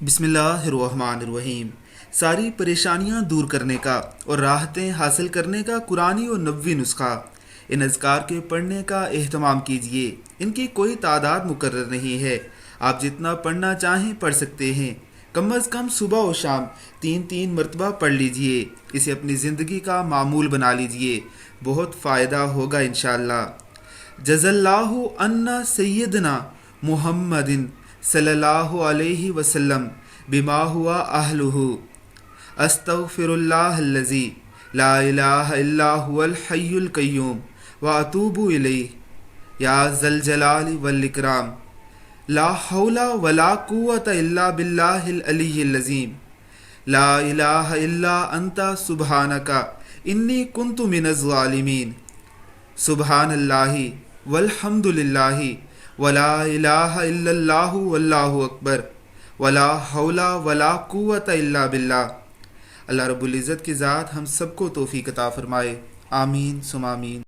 بسم اللہ الرحمن الرحیم۔ ساری پریشانیاں دور کرنے کا اور راحتیں حاصل کرنے کا قرآنی اور نبوی نسخہ۔ ان اذکار کے پڑھنے کا اہتمام کیجیے۔ ان کی کوئی تعداد مقرر نہیں ہے، آپ جتنا پڑھنا چاہیں پڑھ سکتے ہیں۔ کم از کم صبح و شام 3 مرتبہ پڑھ لیجیے۔ اسے اپنی زندگی کا معمول بنا لیجیے، بہت فائدہ ہوگا انشاءاللہ۔ جزا اللہ عنا سیدنا محمد صلی اللہ علیہ وسلم بما ہوا اہلہ، استغفر اللہ الذی لا الہ الا هو الحی القیوم واتوب الیہ یا ذا الجلال والاکرام، لا حول ولا قوۃ الا باللہ العلی العظیم، لا الہ الا انت سبحانک انی کنت من الظالمین، سبحان اللہ والحمد للہ ولا الہ الا اللہ واللہ اکبر ولا حول ولا قوۃ الا باللہ۔ اللہ رب العزت کی ذات ہم سب کو توفیق عطا فرمائے، آمین ثم آمین۔